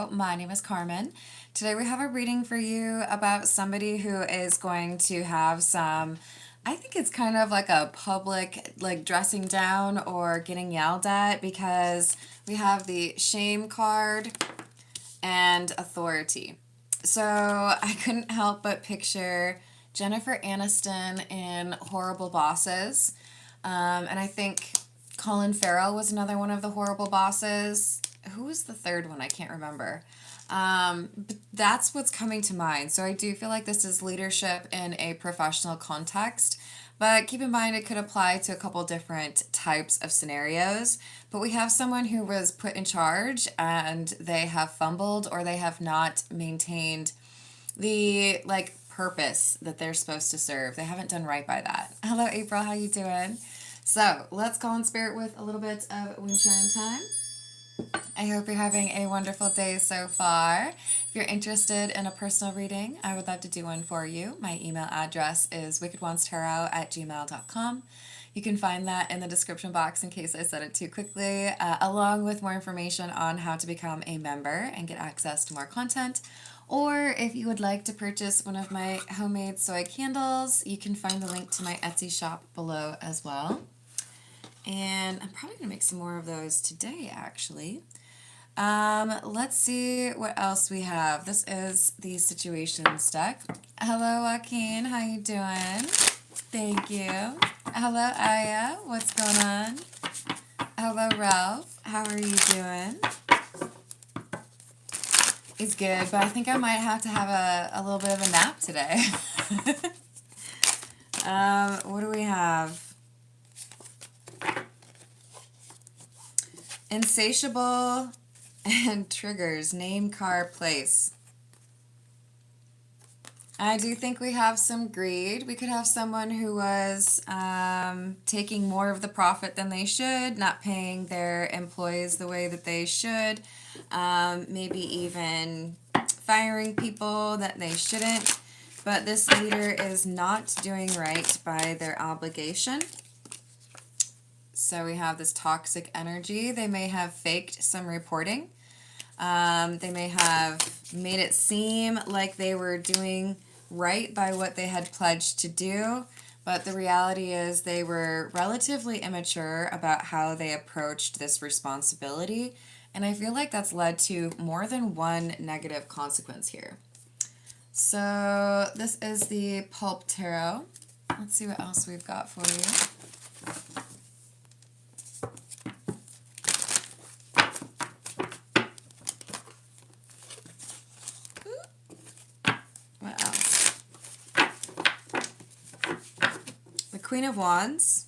Tarot. My name is Carmen. Today we have a reading for you about somebody who is going to have some, I think it's kind of like a public like dressing down or getting yelled at, because we have the shame card and authority. So I couldn't help but picture Jennifer Aniston in Horrible Bosses. And I think Colin Farrell was another one of the horrible bosses. Who was the third one? I can't remember. But that's what's coming to mind. So I do feel like this is leadership in a professional context. But keep in mind, it could apply to a couple different types of scenarios. But we have someone who was put in charge and they have fumbled, or they have not maintained the purpose that they're supposed to serve. They haven't done right by that. Hello, April. How you doing? So let's call in spirit with a little bit of wind chime time. I hope you're having a wonderful day so far. If you're interested in a personal reading, I would love to do one for you. My email address is wickedonestarot@gmail.com. You can find that in the description box in case I said it too quickly, along with more information on how to become a member and get access to more content. Or if you would like to purchase one of my homemade soy candles, you can find the link to my Etsy shop below as well. And I'm probably going to make some more of those today, actually. Let's see what else we have. This is the situations deck. Hello, Joaquin. How you doing? Thank you. Hello, Aya. What's going on? Hello, Ralph. How are you doing? It's good, but I think I might have to have a little bit of a nap today. What do we have? Insatiable and triggers, name, car, place. I do think we have some greed. We could have someone who was taking more of the profit than they should, not paying their employees the way that they should, maybe even firing people that they shouldn't. But this leader is not doing right by their obligation. So we have this toxic energy. They may have faked some reporting. They may have made it seem like they were doing right by what they had pledged to do, but the reality is they were relatively immature about how they approached this responsibility, and I feel like that's led to more than one negative consequence here. So this is the Pulp Tarot. Let's see what else we've got for you. Queen of Wands,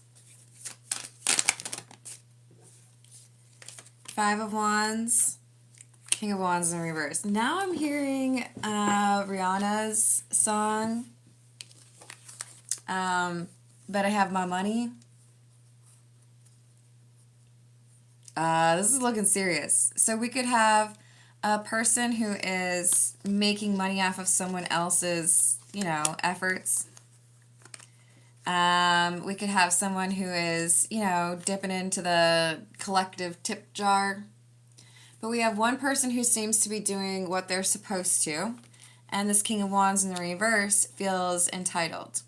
Five of Wands, King of Wands in reverse. Now I'm hearing Rihanna's song, But I Have My Money. This is looking serious. So we could have a person who is making money off of someone else's, efforts. We could have someone who is, dipping into the collective tip jar. But we have one person who seems to be doing what they're supposed to, and this King of Wands in the reverse feels entitled.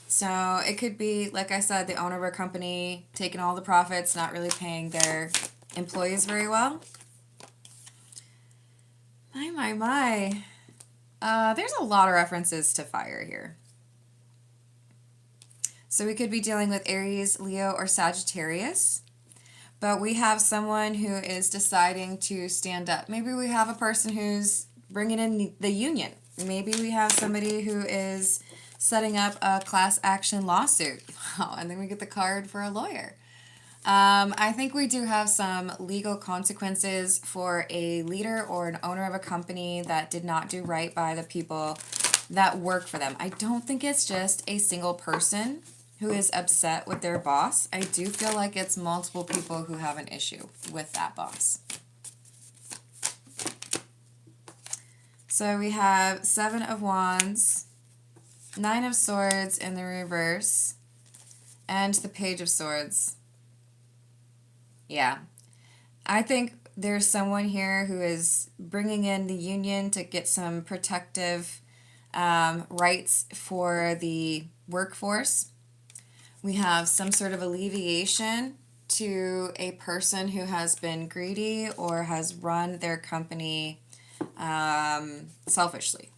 So it could be, like I said, the owner of a company taking all the profits, not really paying their employees very well. My. There's a lot of references to fire here. So we could be dealing with Aries, Leo, or Sagittarius. But we have someone who is deciding to stand up. Maybe we have a person who's bringing in the union. Maybe we have somebody who is setting up a class action lawsuit. Oh, and then we get the card for a lawyer. I think we do have some legal consequences for a leader or an owner of a company that did not do right by the people that work for them. I don't think it's just a single person who is upset with their boss. I do feel like it's multiple people who have an issue with that boss. So we have Seven of Wands, Nine of Swords in the reverse, and the Page of Swords. Yeah. I think there's someone here who is bringing in the union to get some protective rights for the workforce. We have some sort of alleviation to a person who has been greedy or has run their company selfishly.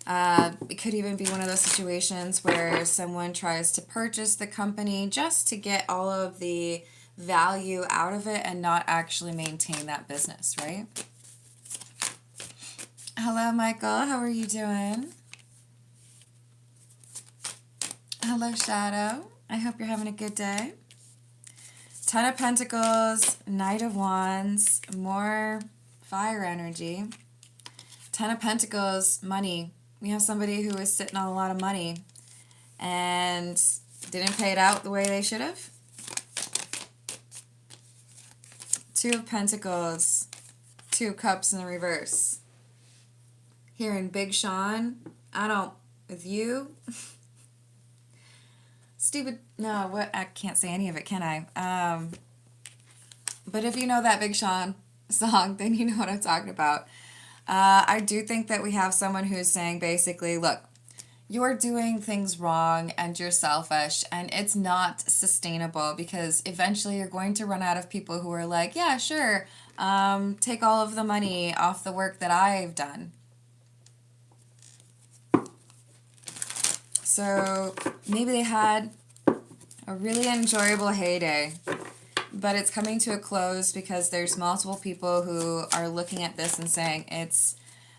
It could even be one of those situations where someone tries to purchase the company just to get all of the value out of it and not actually maintain that business, right? Hello, Michael. How are you doing? Hello, Shadow. I hope you're having a good day. Ten of Pentacles, Knight of Wands, more fire energy. Ten of Pentacles, money. We have somebody who is sitting on a lot of money and didn't pay it out the way they should have. Two of Pentacles, Two of Cups in the reverse. Here in Big Sean, with you. Stupid, no, what, I can't say any of it, can I? But if you know that Big Sean song, then you know what I'm talking about. I do think that we have someone who's saying basically, look, you're doing things wrong and you're selfish and it's not sustainable because eventually you're going to run out of people who are like, yeah, sure, take all of the money off the work that I've done. So maybe they had a really enjoyable heyday, but it's coming to a close because there's multiple people who are looking at this and saying it's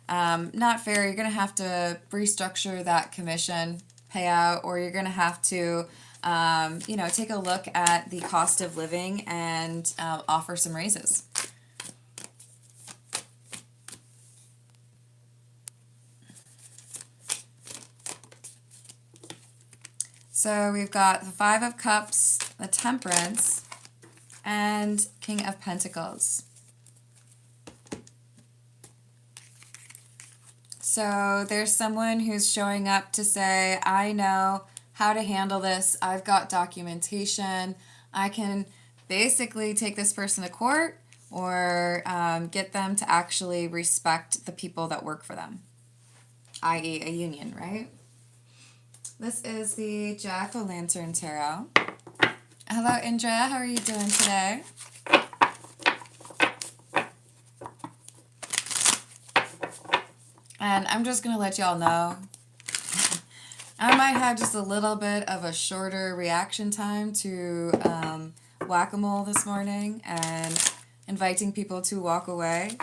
not fair. You're going to have to restructure that commission payout, or you're going to have to, take a look at the cost of living and offer some raises. So we've got the Five of Cups, the Temperance, and King of Pentacles. So there's someone who's showing up to say, I know how to handle this. I've got documentation. I can basically take this person to court or get them to actually respect the people that work for them, i.e. a union, right? This is the Jack-o'-lantern tarot. Hello, Indra. How are you doing today? And I'm just going to let y'all know, I might have just a little bit of a shorter reaction time to whack-a-mole this morning and inviting people to walk away.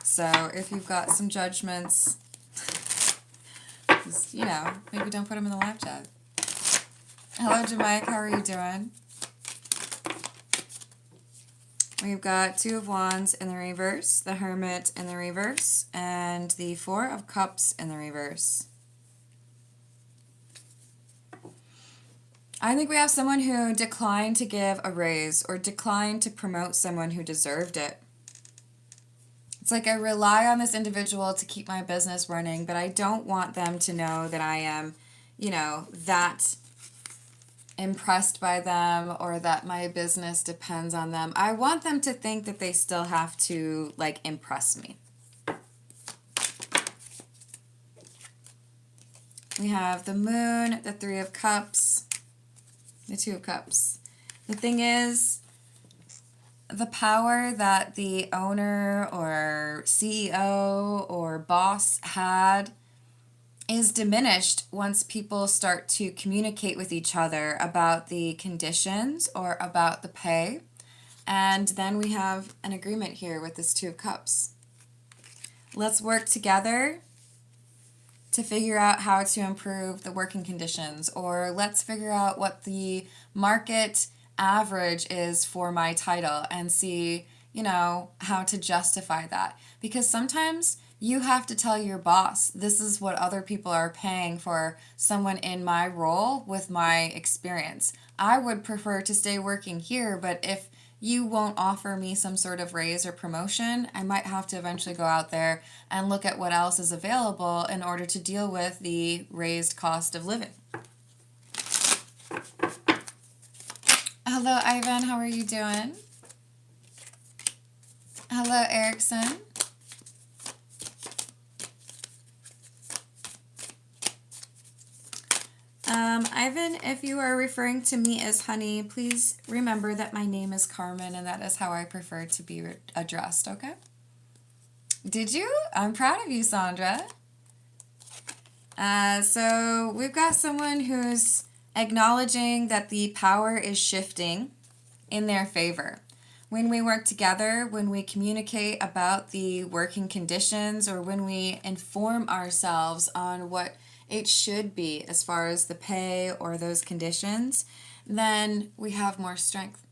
So if you've got some judgments, just, maybe don't put them in the live chat. Hello, Jamaica. How are you doing? We've got Two of Wands in the reverse, the Hermit in the reverse, and the Four of Cups in the reverse. I think we have someone who declined to give a raise or declined to promote someone who deserved it. It's like I rely on this individual to keep my business running, but I don't want them to know that I am, that impressed by them or that my business depends on them. I want them to think that they still have to, impress me. We have the Moon, the Three of Cups, the Two of Cups. The thing is, the power that the owner or CEO or boss had is diminished once people start to communicate with each other about the conditions or about the pay. And then we have an agreement here with this Two of Cups. Let's work together to figure out how to improve the working conditions, or let's figure out what the market average is for my title and see, how to justify that. Because sometimes you have to tell your boss, this is what other people are paying for someone in my role with my experience. I would prefer to stay working here, but if you won't offer me some sort of raise or promotion, I might have to eventually go out there and look at what else is available in order to deal with the raised cost of living. Hello, Ivan. How are you doing? Hello, Erickson. Ivan, if you are referring to me as honey, please remember that my name is Carmen and that is how I prefer to be addressed, okay? Did you? I'm proud of you, Sandra. So we've got someone who's acknowledging that the power is shifting in their favor. When we work together, when we communicate about the working conditions, or when we inform ourselves on what it should be as far as the pay or those conditions, then we have more strength.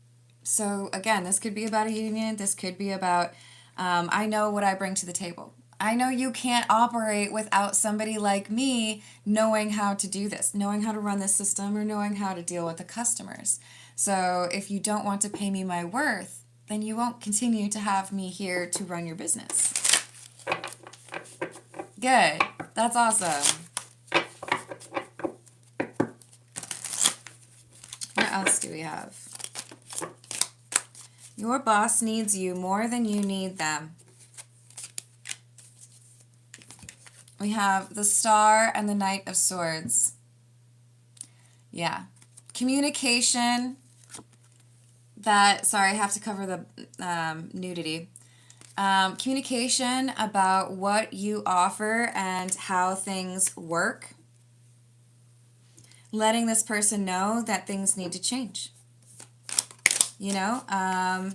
So again, this could be about a union. This could be about, I know what I bring to the table. I know you can't operate without somebody like me knowing how to do this, knowing how to run this system, or knowing how to deal with the customers. So if you don't want to pay me my worth, then you won't continue to have me here to run your business. Good. That's awesome. What else do we have? Your boss needs you more than you need them. We have the Star and the Knight of Swords. Yeah. Communication. Sorry, I have to cover the nudity. Communication about what you offer and how things work. Letting this person know that things need to change. You know,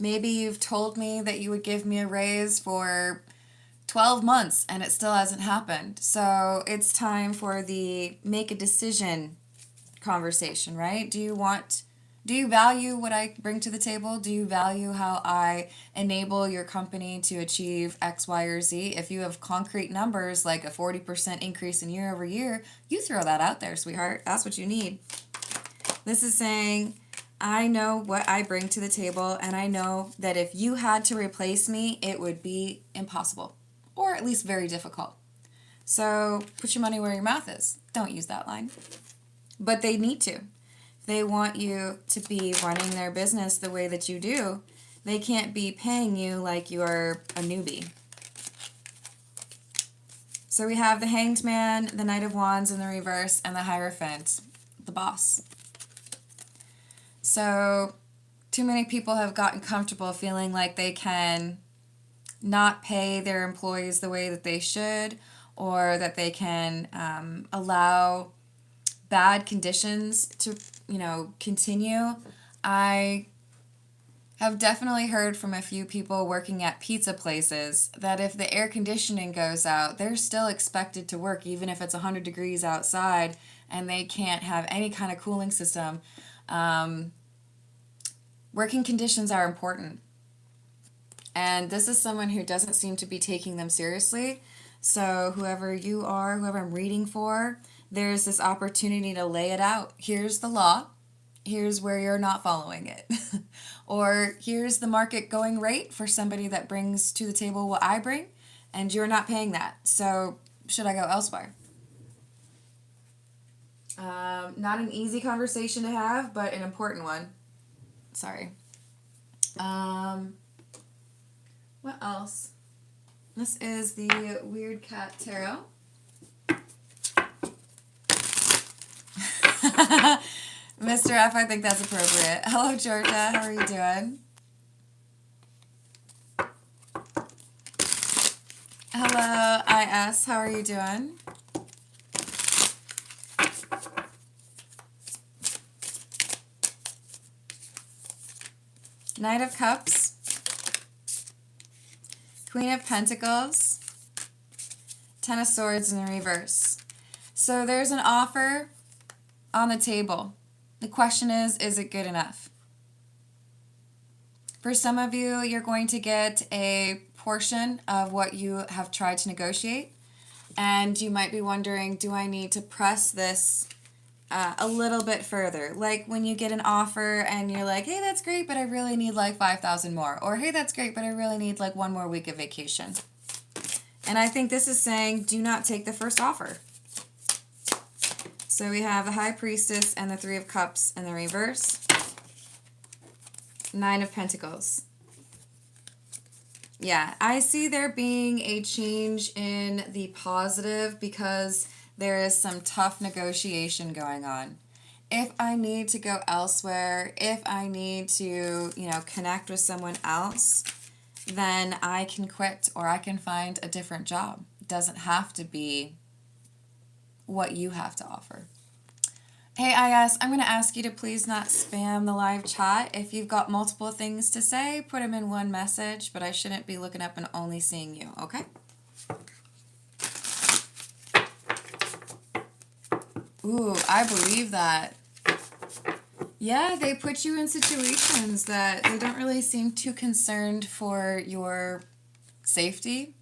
maybe you've told me that you would give me a raise for 12 months and it still hasn't happened. So it's time for the make a decision conversation, right? Do you value what I bring to the table? Do you value how I enable your company to achieve X, Y, or Z? If you have concrete numbers like a 40% increase in year over year, you throw that out there, sweetheart. That's what you need. This is saying, I know what I bring to the table, and I know that if you had to replace me, it would be impossible, or at least very difficult. So put your money where your mouth is. Don't use that line. But they need to. They want you to be running their business the way that you do. They can't be paying you like you're a newbie. So we have the Hanged Man, the Knight of Wands in the reverse, and the Hierophant, the boss. So too many people have gotten comfortable feeling like they can not pay their employees the way that they should, or that they can allow bad conditions to, continue. I have definitely heard from a few people working at pizza places that if the air conditioning goes out, they're still expected to work even if it's 100 degrees outside and they can't have any kind of cooling system. Working conditions are important. And this is someone who doesn't seem to be taking them seriously. So whoever you are, whoever I'm reading for, there's this opportunity to lay it out. Here's the law. Here's where you're not following it. Or here's the market going rate for somebody that brings to the table what I bring, and you're not paying that. So should I go elsewhere? Not an easy conversation to have, but an important one. Sorry. What else? This is the Weird Cat Tarot. Mr. F, I think that's appropriate. Hello, Georgia. How are you doing? Hello, IS. How are you doing? Knight of Cups. Queen of Pentacles. Ten of Swords in the reverse. So there's an offer on the table. The question is it good enough? For some of you, you're going to get a portion of what you have tried to negotiate, and you might be wondering, do I need to press this a little bit further? Like when you get an offer and you're like, hey, that's great, but I really need like 5,000 more. Or hey, that's great, but I really need like 1 more week of vacation. And I think this is saying, do not take the first offer. So we have the High Priestess and the Three of Cups in the reverse. Nine of Pentacles. Yeah, I see there being a change in the positive because there is some tough negotiation going on. If I need to go elsewhere, if I need to, connect with someone else, then I can quit or I can find a different job. It doesn't have to be what you have to offer. Hey, IS, I'm going to ask you to please not spam the live chat. If you've got multiple things to say, put them in one message, but I shouldn't be looking up and only seeing you, okay? Ooh, I believe that. Yeah, they put you in situations that they don't really seem too concerned for your safety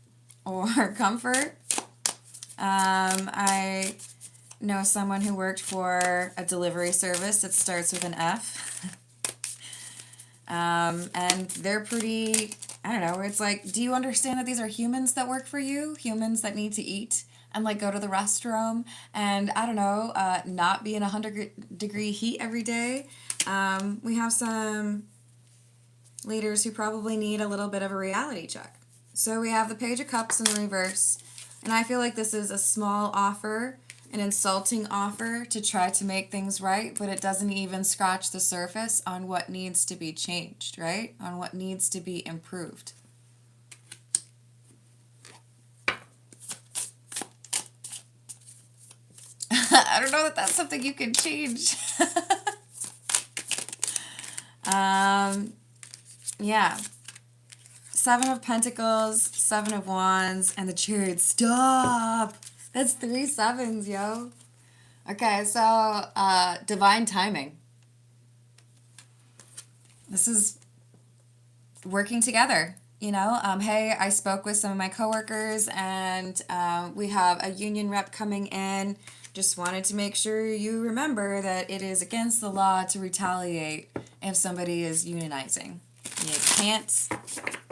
or comfort. I know someone who worked for a delivery service that starts with an F. And they're pretty, I don't know, it's like, do you understand that these are humans that work for you? Humans that need to eat and like go to the restroom and, I don't know, not be in 100-degree heat every day. We have some leaders who probably need a little bit of a reality check. So we have the Page of Cups in reverse. And I feel like this is a small offer, an insulting offer to try to make things right, but it doesn't even scratch the surface on what needs to be changed, right? On what needs to be improved. I don't know that that's something you can change. Yeah. 7 of Pentacles, 7 of Wands, and the Chariot. Stop! That's 3 sevens, yo. Okay, so divine timing. This is working together. Hey, I spoke with some of my coworkers, and we have a union rep coming in. Just wanted to make sure you remember that it is against the law to retaliate if somebody is unionizing. You can't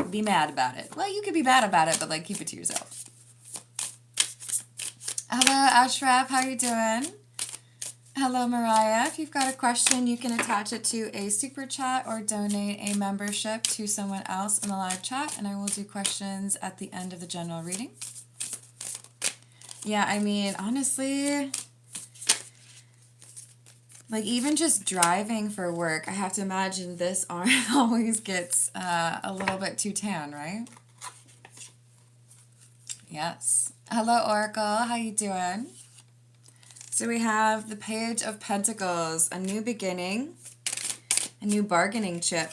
be mad about it. Well, you could be mad about it, but like keep it to yourself. Hello, Ashraf. How you doing? Hello, Mariah. If you've got a question, you can attach it to a super chat or donate a membership to someone else in the live chat, and I will do questions at the end of the general reading. Yeah, I mean, honestly, like even just driving for work, I have to imagine this arm always gets a little bit too tan, right? Yes. Hello, Oracle. How you doing? So we have the Page of Pentacles, a new beginning, a new bargaining chip.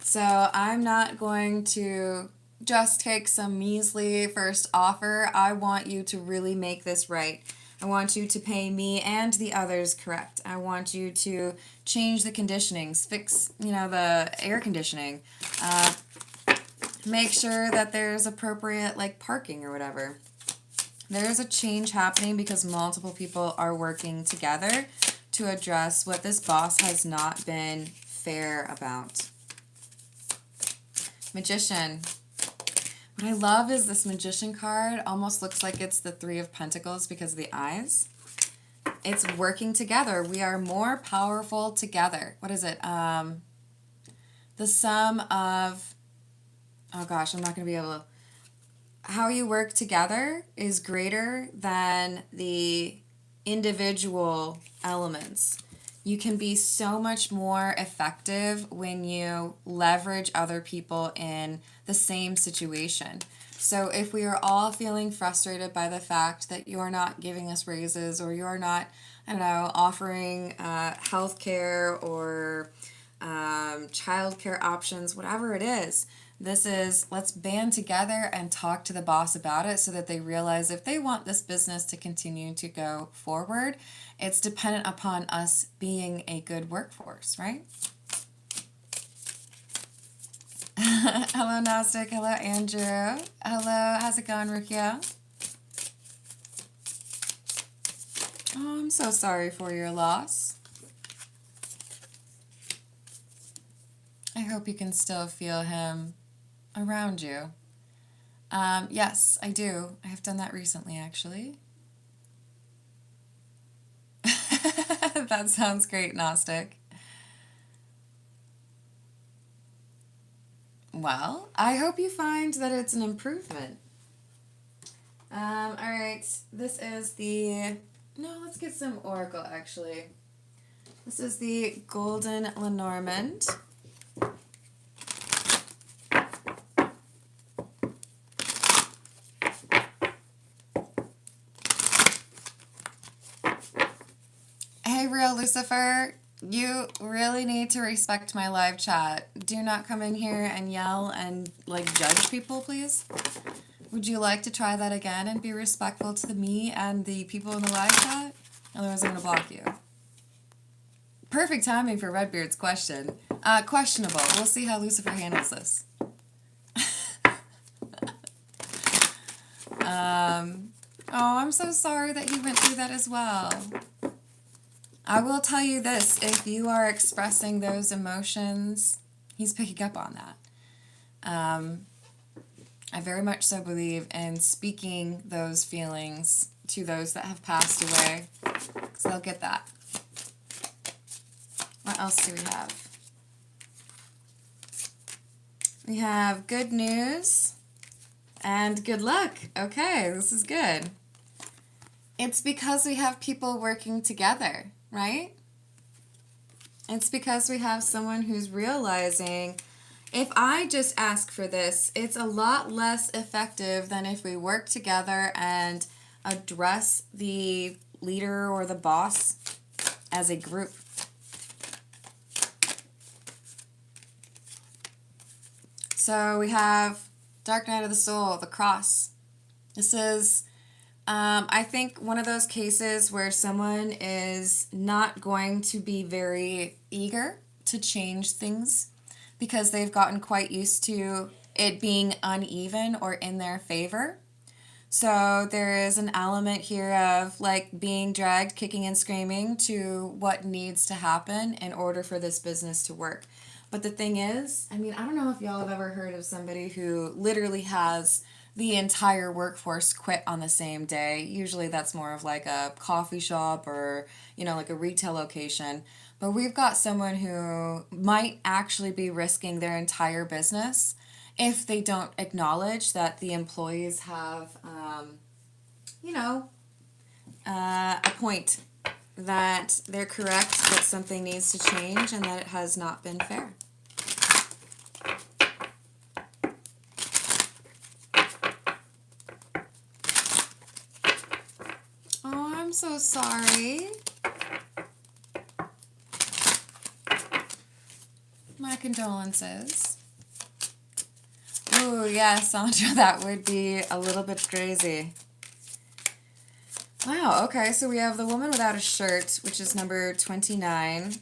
So I'm not going to just take some measly first offer. I want you to really make this right. I want you to pay me and the others correct. I want you to change the conditionings, fix, the air conditioning. Make sure that there's appropriate, like, parking or whatever. There's a change happening because multiple people are working together to address what this boss has not been fair about. Magician. What I love is this Magician card almost looks like it's the 3 of Pentacles because of the eyes. It's working together. We are more powerful together. What is it? The sum of... Oh gosh, I'm not going to be able to... How you work together is greater than the individual elements. You can be so much more effective when you leverage other people in the same situation. So if we are all feeling frustrated by the fact that you're not giving us raises or you're not, offering health care or child care options, whatever it is, this is, let's band together and talk to the boss about it so that they realize if they want this business to continue to go forward, it's dependent upon us being a good workforce, right? Hello, Gnostic. Hello, Andrew. Hello, how's it going, Rukia? Oh, I'm so sorry for your loss. I hope you can still feel him around you. Yes, I do. I have done that recently, actually. That sounds great, Gnostic. Well, I hope you find that it's an improvement. All right, this is the, no, let's get some oracle actually. This is the Golden Lenormand. Hey, real Lucifer, you really need to respect my live chat. Do not come in here and yell and like judge people, please. Would you like to try that again and be respectful to me and the people in the live chat? Otherwise, I'm going to block you. Perfect timing for Redbeard's question. Questionable. We'll see how Lucifer handles this. Oh, I'm so sorry that you went through that as well. I will tell you this, if you are expressing those emotions, he's picking up on that. I very much so believe in speaking those feelings to those that have passed away, because they'll get that. What else do we have? We have good news and good luck. Okay, this is good. It's because we have people working together, right? It's because we have someone who's realizing, if I just ask for this, it's a lot less effective than if we work together and address the leader or the boss as a group. So we have Dark Night of the Soul, the Cross. This is, I think, one of those cases where someone is not going to be very eager to change things because they've gotten quite used to it being uneven or in their favor. So there is an element here of like being dragged, kicking and screaming to what needs to happen in order for this business to work. But the thing is, I mean, I don't know if y'all have ever heard of somebody who literally has the entire workforce quit on the same day. Usually that's more of like a coffee shop or, you know, like a retail location. But we've got someone who might actually be risking their entire business if they don't acknowledge that the employees have, you know, a point that they're correct, that something needs to change, and that it has not been fair. Oh, I'm so sorry. My condolences. Ooh, yeah, Sandra, that would be a little bit crazy. Wow, okay, so we have the Woman Without a Shirt, which is number 29.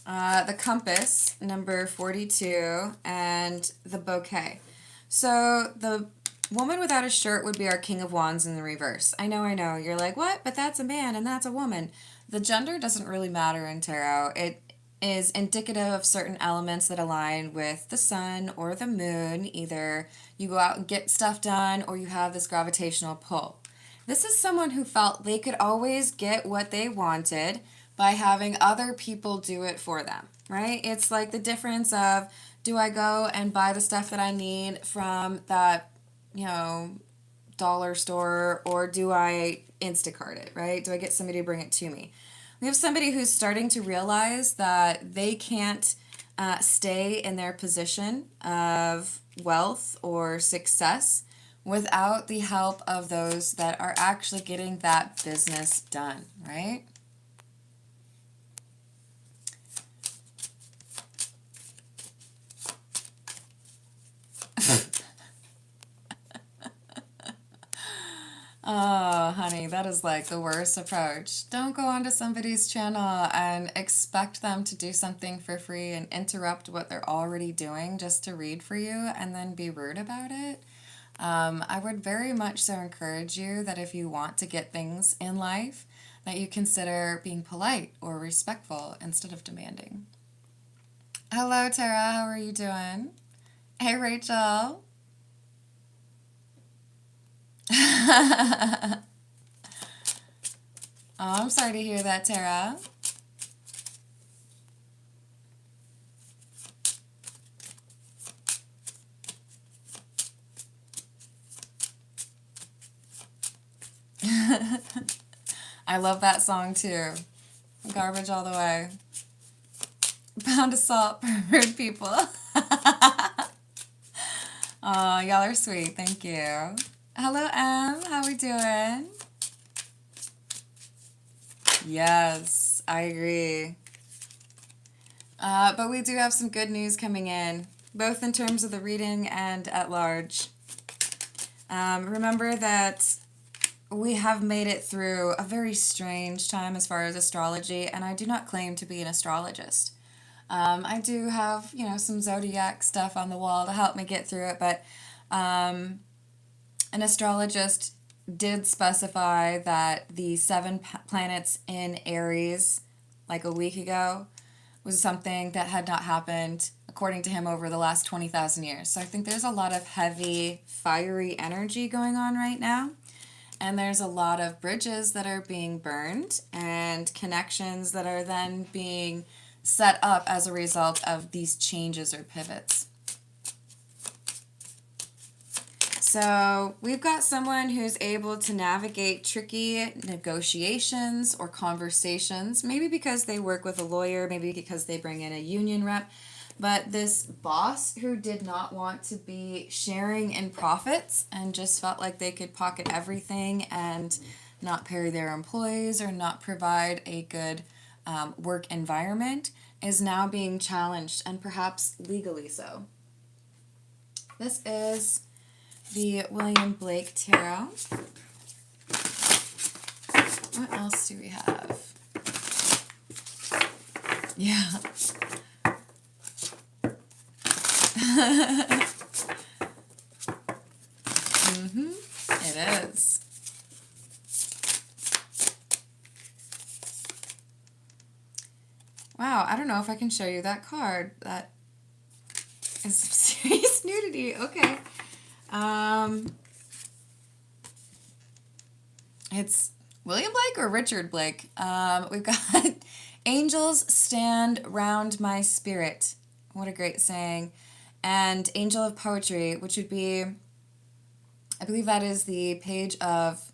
The Compass, number 42, and the Bouquet. So the Woman Without a Shirt would be our King of Wands in the reverse. I know, you're like, what? But that's a man and that's a woman. The gender doesn't really matter in tarot. It is indicative of certain elements that align with the sun or the moon. Either you go out and get stuff done or you have this gravitational pull. This is someone who felt they could always get what they wanted by having other people do it for them, right? It's like the difference of, do I go and buy the stuff that I need from that, you know, dollar store, or do I Instacart it, right? Do I get somebody to bring it to me? We have somebody who's starting to realize that they can't stay in their position of wealth or success without the help of those that are actually getting that business done, right? Oh, honey, that is like the worst approach. Don't go onto somebody's channel and expect them to do something for free and interrupt what they're already doing just to read for you and then be rude about it. I would very much so encourage you that if you want to get things in life, that you consider being polite or respectful instead of demanding. Hello, Tara. How are you doing? Hey, Rachel. Oh, I'm sorry to hear that, Tara. I love that song too. Garbage all the way. Pound of salt per rude people. Oh, y'all are sweet. Thank you. Hello, Em. How we doing? Yes, I agree. But we do have some good news coming in, both in terms of the reading and at large. Remember that we have made it through a very strange time as far as astrology, and I do not claim to be an astrologist. I do have, some zodiac stuff on the wall to help me get through it, but an astrologist did specify that the 7 planets in Aries, like a week ago, was something that had not happened, according to him, over the last 20,000 years. So I think there's a lot of heavy, fiery energy going on right now. And there's a lot of bridges that are being burned and connections that are then being set up as a result of these changes or pivots. So we've got someone who's able to navigate tricky negotiations or conversations, maybe because they work with a lawyer, maybe because they bring in a union rep. But this boss who did not want to be sharing in profits and just felt like they could pocket everything and not pay their employees or not provide a good work environment is now being challenged, and perhaps legally so. This is the William Blake Tarot. What else do we have? Yeah. It is. Wow, I don't know if I can show you that card. That is some serious nudity. Okay. It's William Blake or Richard Blake. We've got angels stand round my spirit. What a great saying. And Angel of Poetry, which would be, I believe that is the Page of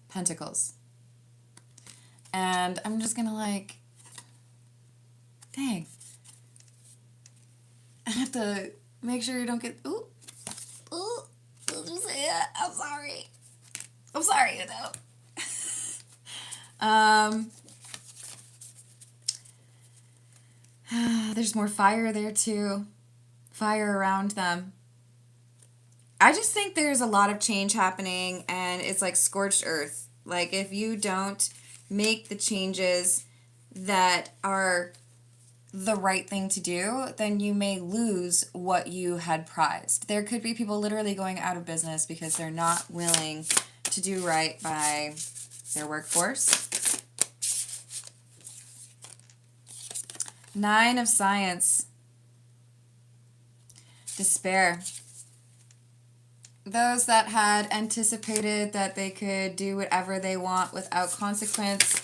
Pentacles. And I'm just gonna dang. I have to make sure you don't get, ooh, did you say that? I'm sorry. I'm sorry, there's more fire there too. Fire around them. I just think there's a lot of change happening, and it's like scorched earth. Like, if you don't make the changes that are the right thing to do, then you may lose what you had prized. There could be people literally going out of business because they're not willing to do right by their workforce. 9 of Science. Despair. Those that had anticipated that they could do whatever they want without consequence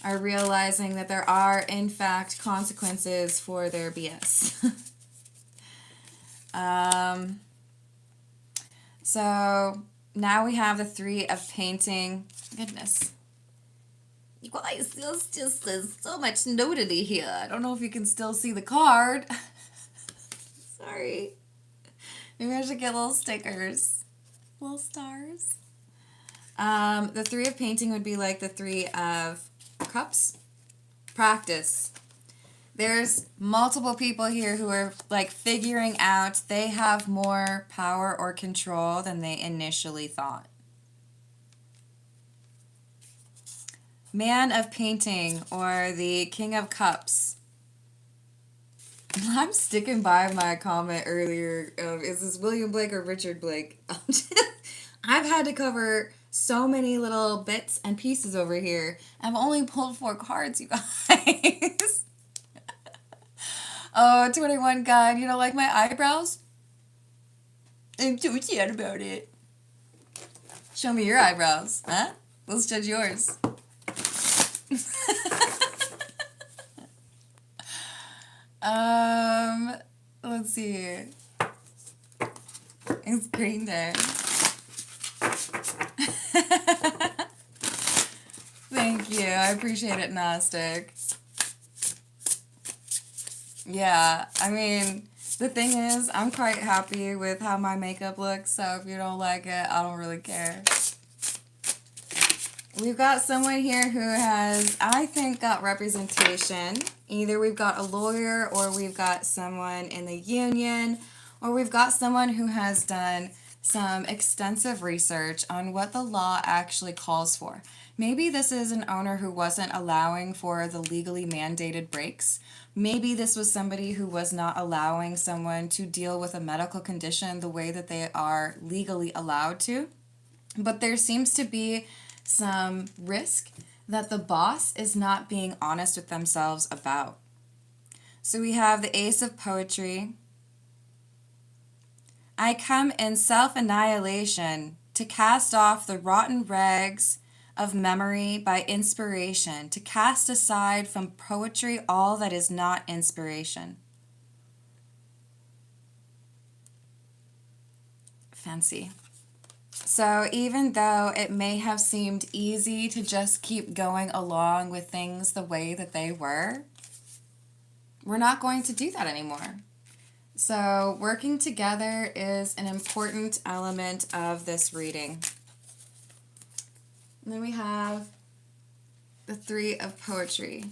are realizing that there are, in fact, consequences for their BS. So now we have the 3 of Painting. Goodness. You guys, there's just so much nudity here. I don't know if you can still see the card. Sorry. Maybe I should get little stickers. Little stars. The 3 of Painting would be like the 3 of Cups. Practice. There's multiple people here who are figuring out they have more power or control than they initially thought. Man of Painting, or the King of Cups. I'm sticking by my comment earlier of, is this William Blake or Richard Blake? I've had to cover so many little bits and pieces over here. I've only pulled 4 cards, you guys. Oh, 21 God, you don't like my eyebrows? I'm so sad about it. Show me your eyebrows, huh? Let's judge yours. Let's see. It's Green Day. Thank you. I appreciate it, Gnostic. Yeah, I mean, the thing is, I'm quite happy with how my makeup looks, so if you don't like it, I don't really care. We've got someone here who has, I think, got representation. Either we've got a lawyer, or we've got someone in the union, or we've got someone who has done some extensive research on what the law actually calls for. Maybe this is an owner who wasn't allowing for the legally mandated breaks. Maybe this was somebody who was not allowing someone to deal with a medical condition the way that they are legally allowed to. But there seems to be some risk that the boss is not being honest with themselves about. So we have the Ace of Poetry. I come in self-annihilation to cast off the rotten rags of memory by inspiration, to cast aside from poetry all that is not inspiration. Fancy. So even though it may have seemed easy to just keep going along with things the way that they were, we're not going to do that anymore. So working together is an important element of this reading. And then we have the Three of Poetry.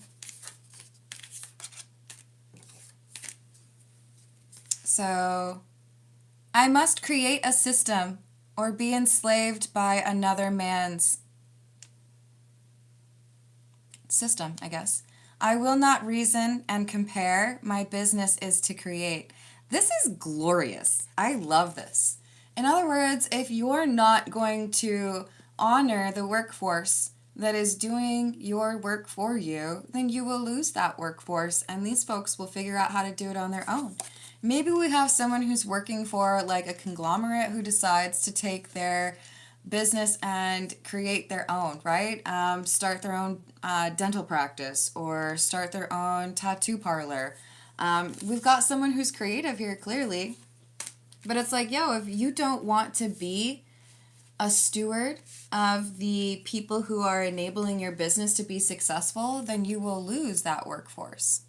So, I must create a system or be enslaved by another man's system, I guess. I will not reason and compare. My business is to create. This is glorious. I love this. In other words, if you're not going to honor the workforce that is doing your work for you, then you will lose that workforce, and these folks will figure out how to do it on their own. Maybe we have someone who's working for like a conglomerate who decides to take their business and create their own, right? Start their own dental practice or start their own tattoo parlor. We've got someone who's creative here, clearly. But it's like, yo, if you don't want to be a steward of the people who are enabling your business to be successful, then you will lose that workforce.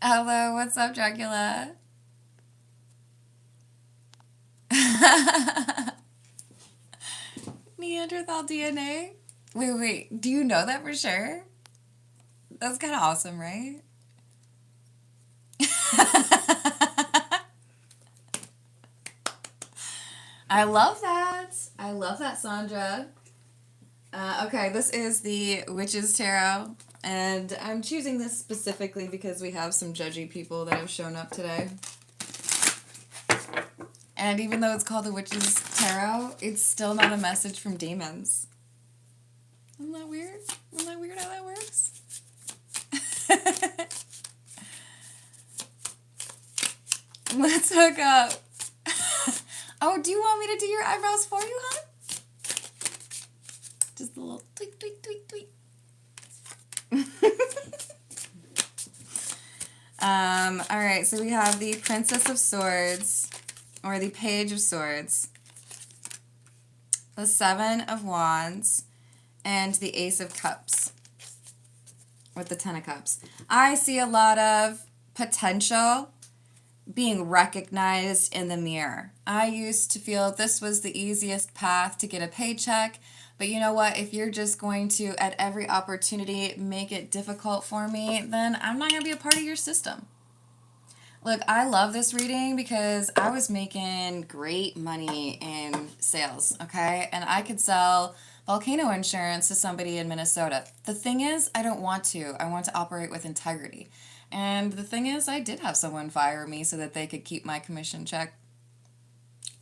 Hello, what's up, Dracula? Neanderthal DNA? Wait, do you know that for sure? That's kind of awesome, right? I love that. I love that, Sandra. Okay, this is the Witch's Tarot, and I'm choosing this specifically because we have some judgy people that have shown up today. And even though it's called the Witch's Tarot, it's still not a message from demons. Isn't that weird? Isn't that weird how that works? Let's hook up. Oh, do you want me to do your eyebrows for you, hon? Just a little tweak, tweak, tweak, tweak. All right, so we have the Princess of Swords, or the Page of Swords, the Seven of Wands, and the Ace of Cups, with the Ten of Cups. I see a lot of potential being recognized in the mirror. I used to feel this was the easiest path to get a paycheck, but you know what? If you're just going to, at every opportunity, make it difficult for me, then I'm not going to be a part of your system. Look, I love this reading because I was making great money in sales, okay? And I could sell volcano insurance to somebody in Minnesota. The thing is, I don't want to. I want to operate with integrity. And the thing is, I did have someone fire me so that they could keep my commission check.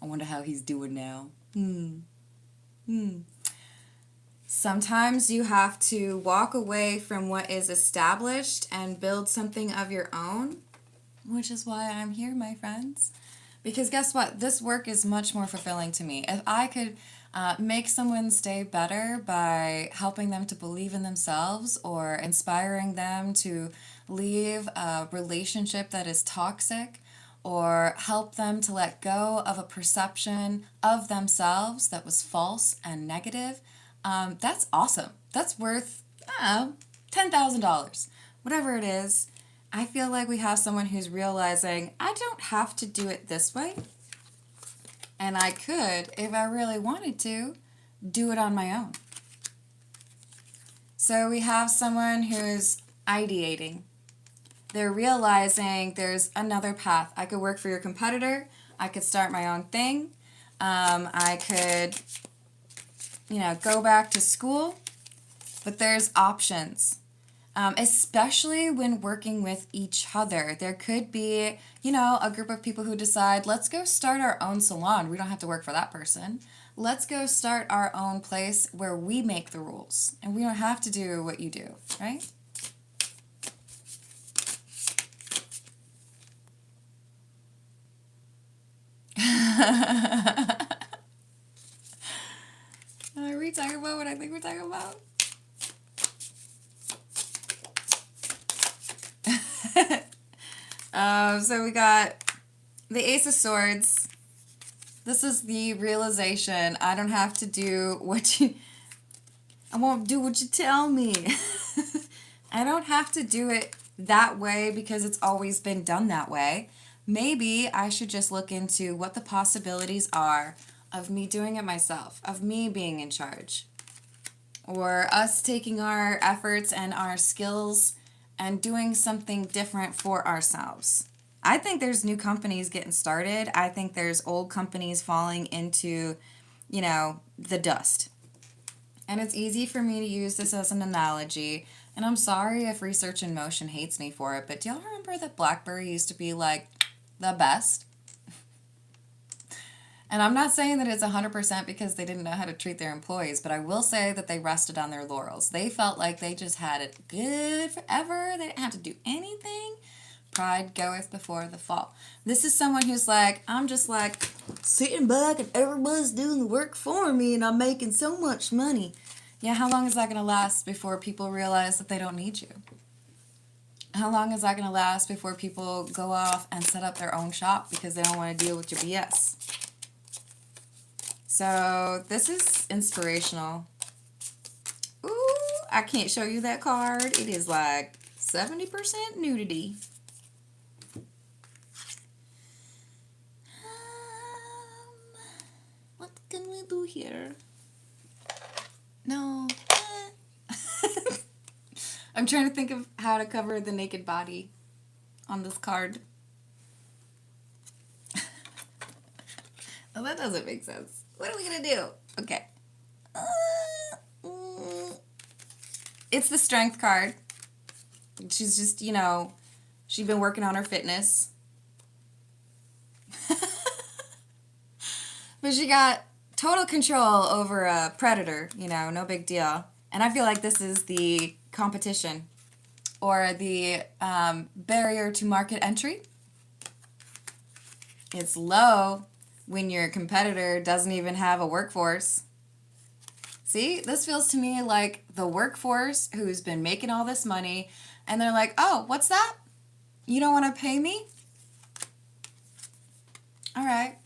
I wonder how he's doing now. Sometimes you have to walk away from what is established and build something of your own, which is why I'm here, my friends. Because guess what? This work is much more fulfilling to me. If I could make someone's day better by helping them to believe in themselves or inspiring them to leave a relationship that is toxic, or help them to let go of a perception of themselves that was false and negative, that's awesome. That's worth, $10,000. Whatever it is, I feel like we have someone who's realizing, I don't have to do it this way. And I could, if I really wanted to, do it on my own. So we have someone who's ideating. They're realizing there's another path. I could work for your competitor. I could start my own thing. I could, go back to school. But there's options, especially when working with each other. There could be, a group of people who decide, let's go start our own salon. We don't have to work for that person. Let's go start our own place where we make the rules. And we don't have to do what you do, right? Are we talking about what I think we're talking about? So we got the Ace of Swords. This is the realization. I don't have to do I won't do what you tell me. I don't have to do it that way because it's always been done that way. Maybe I should just look into what the possibilities are of me doing it myself, of me being in charge, or us taking our efforts and our skills and doing something different for ourselves. I think there's new companies getting started. I think there's old companies falling into, the dust. And it's easy for me to use this as an analogy. And I'm sorry if Research in Motion hates me for it, but do y'all remember that BlackBerry used to be like the best? And I'm not saying that it's 100% because they didn't know how to treat their employees, but I will say that they rested on their laurels. They felt like they just had it good forever. They didn't have to do anything. Pride goeth before the fall. This is someone who's like, I'm just like sitting back and everybody's doing the work for me and I'm making so much money. Yeah, how long is that going to last before people realize that they don't need you? How long is that going to last before people go off and set up their own shop because they don't want to deal with your BS? So this is inspirational. Ooh, I can't show you that card. It is like 70% nudity. What can we do here? No. I'm trying to think of how to cover the naked body on this card. Well, that doesn't make sense. What are we going to do? Okay. It's the Strength card. She's just, she's been working on her fitness. But she got total control over a predator, no big deal. And I feel like this is the competition or the barrier to market entry. It's low when your competitor doesn't even have a workforce. See, this feels to me like the workforce who's been making all this money, and they're like, oh, what's that? You don't want to pay me? All right.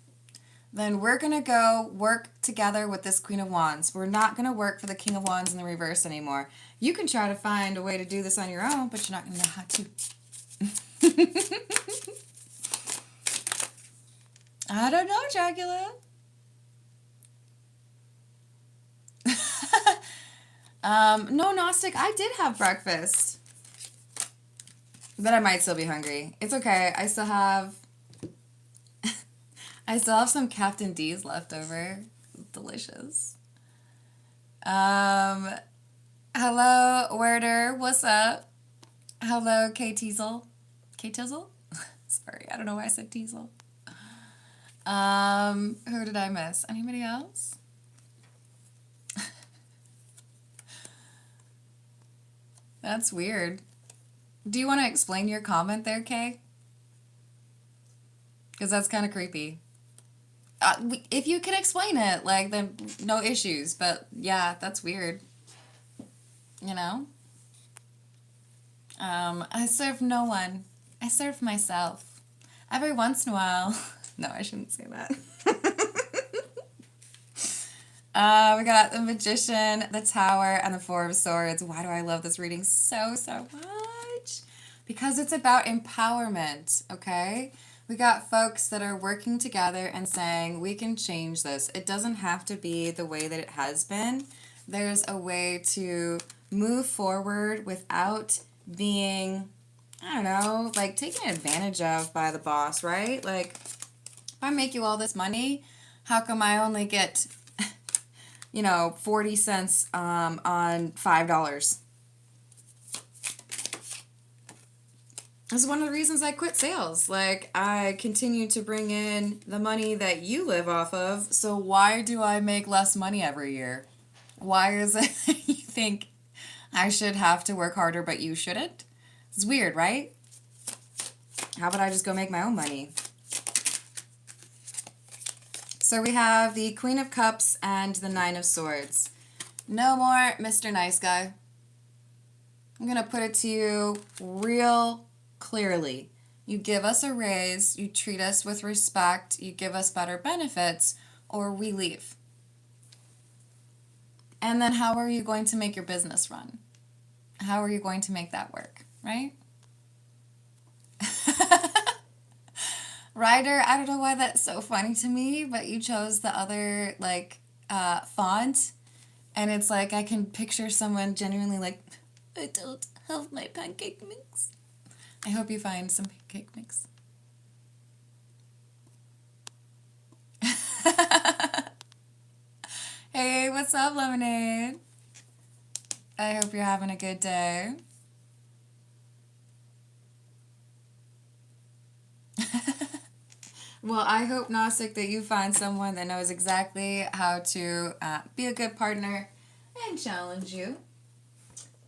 Then we're going to go work together with this Queen of Wands. We're not going to work for the King of Wands in the reverse anymore. You can try to find a way to do this on your own, but you're not going to know how to. I don't know, Dracula. No, Gnostic, I did have breakfast. But I might still be hungry. It's okay. I still have some Captain D's left over. Delicious. Hello, Werder. What's up? Hello, K Teasel. K Teasel? Sorry, I don't know why I said Teasel. Who did I miss? Anybody else? That's weird. Do you want to explain your comment there, Kay? Because that's kind of creepy. If you can explain it, then no issues. But yeah, that's weird. I serve no one. I serve myself. Every once in a while. No, I shouldn't say that. We got the Magician, the Tower, and the Four of Swords. Why do I love this reading so, so much? Because it's about empowerment, okay? We got folks that are working together and saying, we can change this. It doesn't have to be the way that it has been. There's a way to move forward without being, I don't know, like taken advantage of by the boss, right? Like, if I make you all this money, how come I only get 40 cents on $5? This is one of the reasons I quit sales. Like, I continue to bring in the money that you live off of, so why do I make less money every year? Why is it you think I should have to work harder, but you shouldn't? It's weird, right? How about I just go make my own money? So we have the Queen of Cups and the Nine of Swords. No more Mr. Nice Guy. I'm going to put it to you real clearly. You give us a raise, you treat us with respect, you give us better benefits, or we leave. And then how are you going to make your business run? How are you going to make that work, right? Ryder, I don't know why that's so funny to me, but you chose the other, font, and it's like I can picture someone genuinely like, I don't have my pancake mix. I hope you find some pancake mix. Hey, what's up, Lemonade? I hope you're having a good day. Well, I hope, Nosik, that you find someone that knows exactly how to be a good partner and challenge you.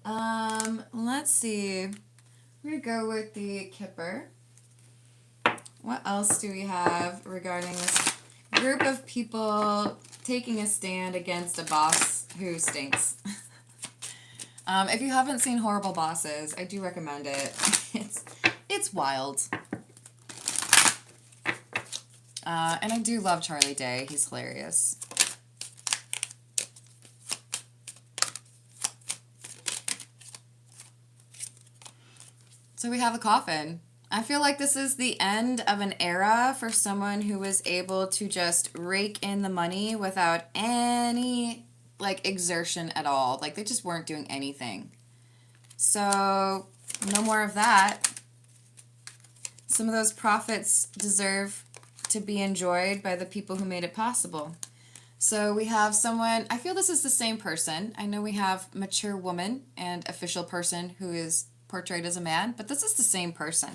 Let's see. We're going to go with the Kipper. What else do we have regarding this group of people taking a stand against a boss who stinks? If you haven't seen Horrible Bosses, I do recommend it. It's wild. And I do love Charlie Day. He's hilarious. So we have a Coffin. I feel like this is the end of an era for someone who was able to just rake in the money without any, exertion at all. Like, they just weren't doing anything. So, no more of that. Some of those profits deserve to be enjoyed by the people who made it possible. So we have someone, I feel this is the same person. I know we have mature woman and official person who is portrayed as a man, but this is the same person.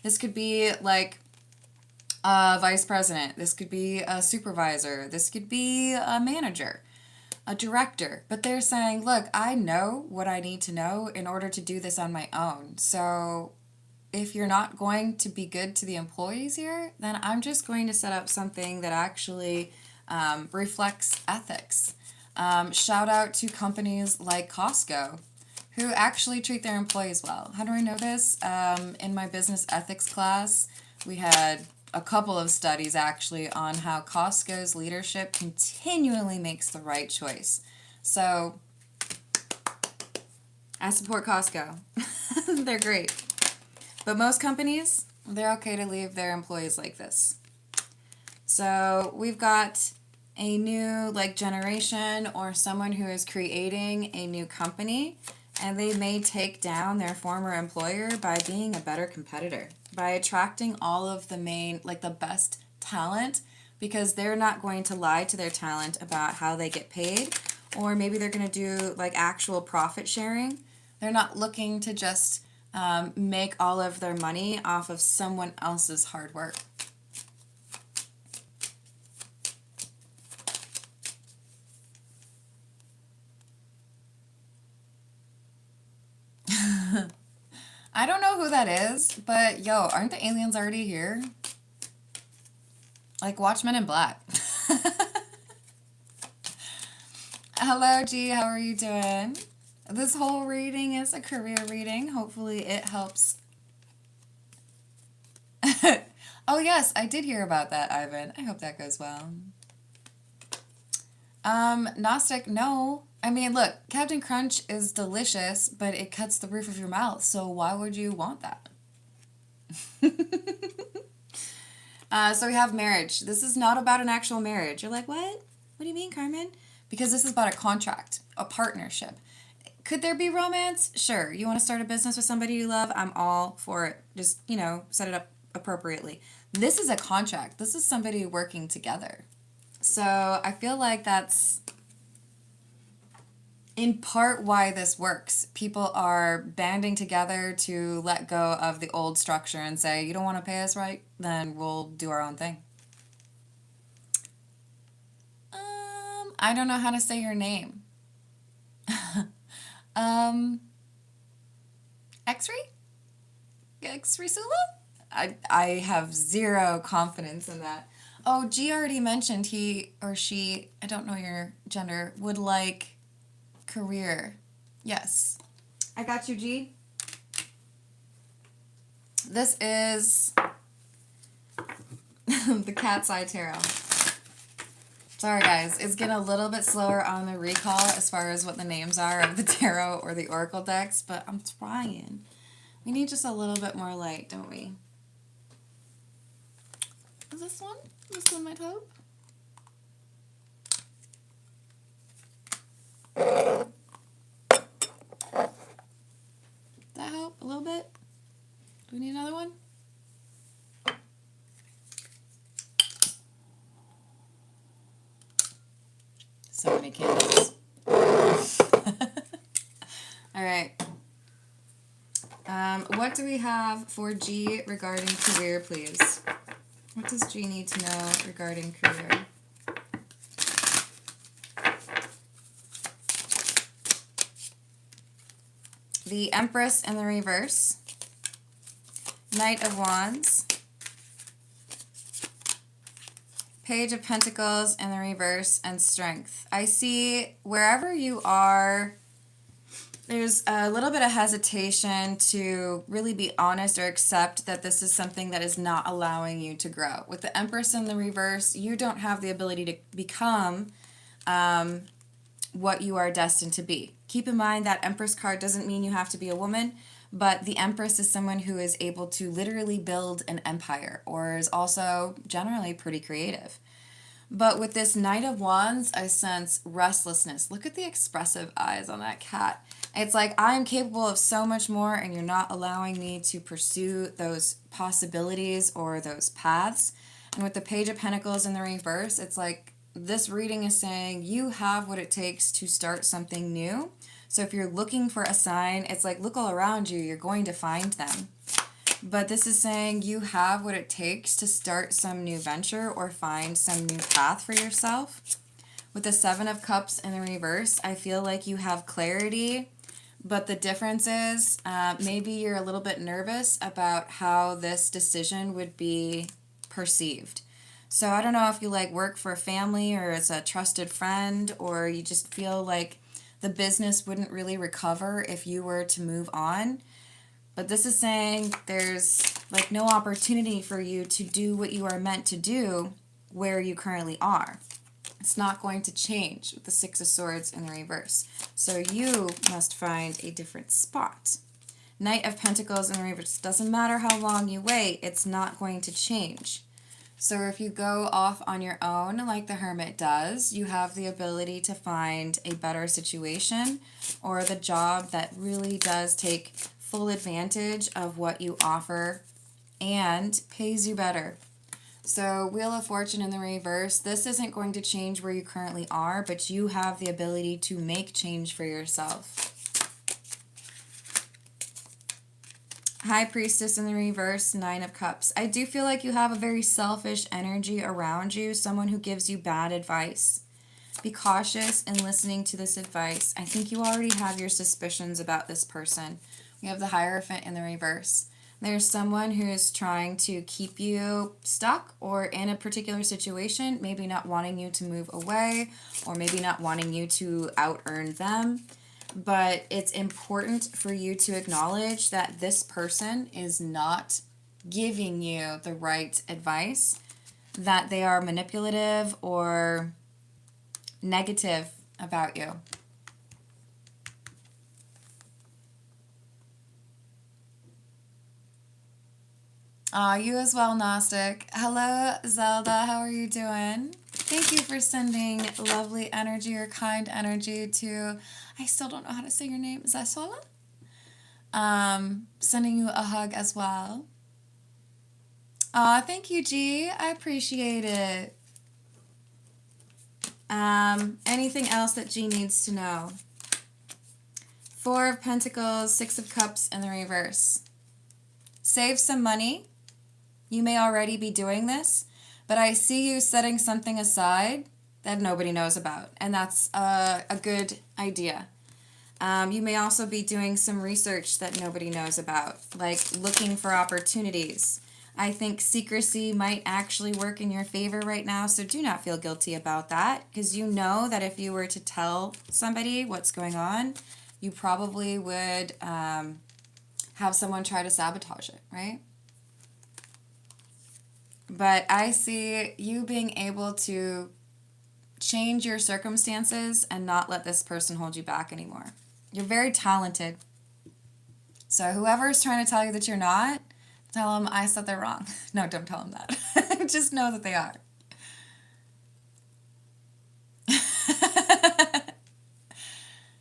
This could be like a vice president. This could be a supervisor. This could be a manager, a director. But they're saying, look, I know what I need to know in order to do this on my own. So if you're not going to be good to the employees here, then I'm just going to set up something that actually reflects ethics. Shout out to companies like Costco, who actually treat their employees well. How do I know this? In my business ethics class, we had a couple of studies actually on how Costco's leadership continually makes the right choice. So I support Costco. They're great. But most companies, they're okay to leave their employees like this. So we've got a new generation or someone who is creating a new company, and they may take down their former employer by being a better competitor, by attracting all of the main, the best talent, because they're not going to lie to their talent about how they get paid, or maybe they're going to do actual profit sharing. They're not looking to just make all of their money off of someone else's hard work. I don't know who that is, but yo, aren't the aliens already here? Watch Men in Black. Hello, G, how are you doing? This whole reading is a career reading. Hopefully it helps. Oh, yes, I did hear about that, Ivan. I hope that goes well. Gnostic, no. I mean, look, Captain Crunch is delicious, but it cuts the roof of your mouth, so why would you want that? So we have marriage. This is not about an actual marriage. You're like, what? What do you mean, Carmen? Because this is about a contract, a partnership. Could there be romance? Sure. You want to start a business with somebody you love? I'm all for it. Just, set it up appropriately. This is a contract. This is somebody working together. So I feel like that's in part why this works. People are banding together to let go of the old structure and say, you don't want to pay us right? Then we'll do our own thing. I don't know how to say your name. X-ray? X-ray Sula? I have zero confidence in that. Oh, G already mentioned he or she, I don't know your gender, would like career. Yes. I got you, G. This is the Cat's Eye Tarot. Sorry, guys. It's getting a little bit slower on the recall as far as what the names are of the tarot or the oracle decks, but I'm trying. We need just a little bit more light, don't we? Is this one? This one might help. Does that help a little bit? Do we need another one? So many candles. All right. What do we have for G regarding career, please? What does G need to know regarding career? The Empress in the reverse. Knight of Wands. Page of Pentacles in the reverse, and Strength. I see wherever you are, there's a little bit of hesitation to really be honest or accept that this is something that is not allowing you to grow. With the Empress in the reverse, you don't have the ability to become what you are destined to be. Keep in mind that Empress card doesn't mean you have to be a woman, but the Empress is someone who is able to literally build an empire, or is also generally pretty creative. But with this Knight of Wands, I sense restlessness. Look at the expressive eyes on that cat. It's like, I'm capable of so much more, and you're not allowing me to pursue those possibilities or those paths. And with the Page of Pentacles in the reverse, it's like this reading is saying you have what it takes to start something new. So if you're looking for a sign, it's like, look all around you. You're going to find them. But this is saying you have what it takes to start some new venture or find some new path for yourself. With the Seven of Cups in the reverse, I feel like you have clarity, but the difference is maybe you're a little bit nervous about how this decision would be perceived. So I don't know if you work for a family or as a trusted friend, or you just feel like the business wouldn't really recover if you were to move on. But this is saying there's no opportunity for you to do what you are meant to do where you currently are. It's not going to change with the Six of Swords in the reverse. So you must find a different spot. Knight of Pentacles in the reverse. Doesn't matter how long you wait, it's not going to change. So if you go off on your own like the Hermit does, you have the ability to find a better situation or the job that really does take full advantage of what you offer and pays you better. So Wheel of Fortune in the reverse, this isn't going to change where you currently are, but you have the ability to make change for yourself. High Priestess in the reverse, Nine of Cups. I do feel like you have a very selfish energy around you, someone who gives you bad advice. Be cautious in listening to this advice. I think you already have your suspicions about this person. We have the Hierophant in the reverse. There's someone who is trying to keep you stuck or in a particular situation, maybe not wanting you to move away or maybe not wanting you to out-earn them. But it's important for you to acknowledge that this person is not giving you the right advice, that they are manipulative or negative about you. You as well, Gnostic. Hello, Zelda. How are you doing? Thank you for sending lovely energy or kind energy to, I still don't know how to say your name, Zasola? Sending you a hug as well. Thank you, G. I appreciate it. Anything else that G needs to know? Four of Pentacles, Six of Cups in the reverse. Save some money. You may already be doing this, but I see you setting something aside that nobody knows about, and that's a good idea. You may also be doing some research that nobody knows about, like looking for opportunities. I think secrecy might actually work in your favor right now, so do not feel guilty about that, because you know that if you were to tell somebody what's going on, you probably would have someone try to sabotage it, right? But I see you being able to change your circumstances and not let this person hold you back anymore. You're very talented. So whoever's trying to tell you that you're not, tell them I said they're wrong. No, don't tell them that. Just know that they are.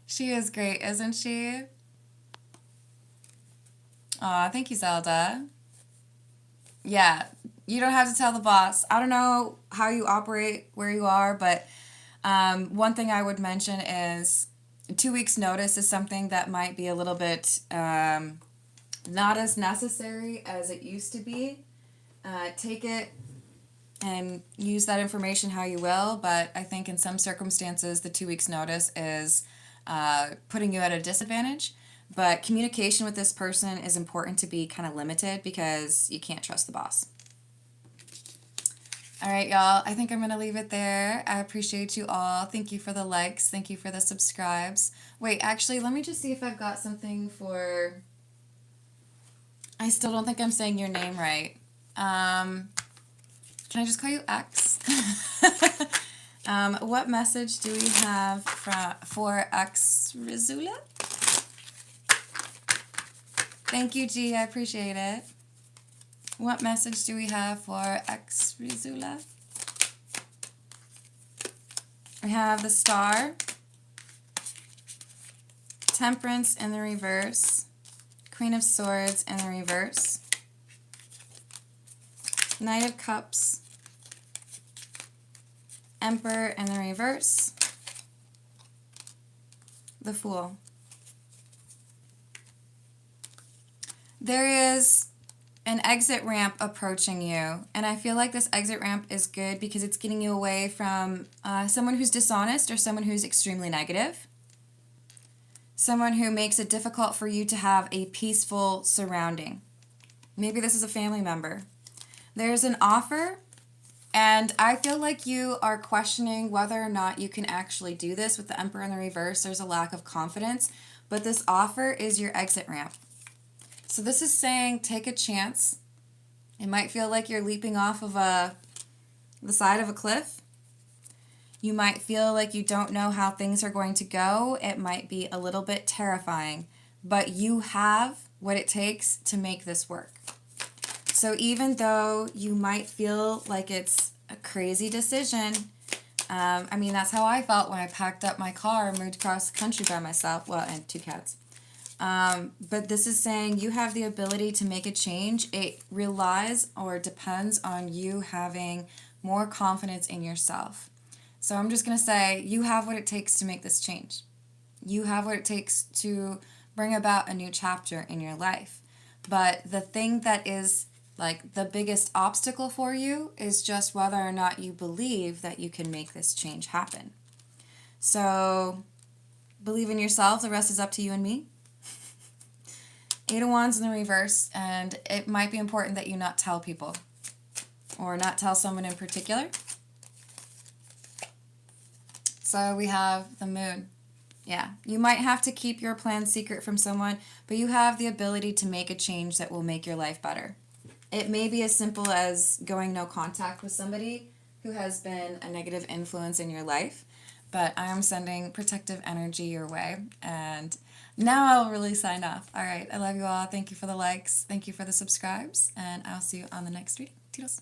She is great, isn't she? Aw, thank you, Zelda. Yeah, you don't have to tell the boss. I don't know how you operate where you are, but one thing I would mention is 2 weeks notice is something that might be a little bit not as necessary as it used to be. Take it and use that information how you will, but I think in some circumstances the 2 weeks notice is putting you at a disadvantage. But communication with this person is important to be kind of limited because you can't trust the boss. All right, y'all. I think I'm going to leave it there. I appreciate you all. Thank you for the likes. Thank you for the subscribes. Wait, actually, let me just see if I've got something for... I still don't think I'm saying your name right. Can I just call you X? What message do we have for X Rizula? Thank you, G. I appreciate it. What message do we have for X Rizula? We have the Star, Temperance in the reverse, Queen of Swords in the reverse, Knight of Cups, Emperor in the reverse, the Fool. There is an exit ramp approaching you, and I feel like this exit ramp is good because it's getting you away from someone who's dishonest or someone who's extremely negative, someone who makes it difficult for you to have a peaceful surrounding. Maybe this is a family member. There's an offer, and I feel like you are questioning whether or not you can actually do this. With the Emperor in the reverse, there's a lack of confidence, but this offer is your exit ramp. So this is saying take a chance. It might feel like you're leaping off of the side of a cliff. You might feel like you don't know how things are going to go. It might be a little bit terrifying, but you have what it takes to make this work. So even though you might feel like it's a crazy decision, I mean, that's how I felt when I packed up my car and moved across the country by myself. Well, and 2 cats. But this is saying you have the ability to make a change. It relies or depends on you having more confidence in yourself. So I'm just going to say you have what it takes to make this change. You have what it takes to bring about a new chapter in your life. But the thing that is like the biggest obstacle for you is just whether or not you believe that you can make this change happen. So believe in yourself. The rest is up to you and me. 8 of Wands in the reverse, and it might be important that you not tell people or not tell someone in particular. So we have the Moon. Yeah, you might have to keep your plan secret from someone, but you have the ability to make a change that will make your life better. It may be as simple as going no contact with somebody who has been a negative influence in your life, but I am sending protective energy your way. And now I'll really sign off. All right. I love you all. Thank you for the likes. Thank you for the subscribes. And I'll see you on the next reading. Toodles.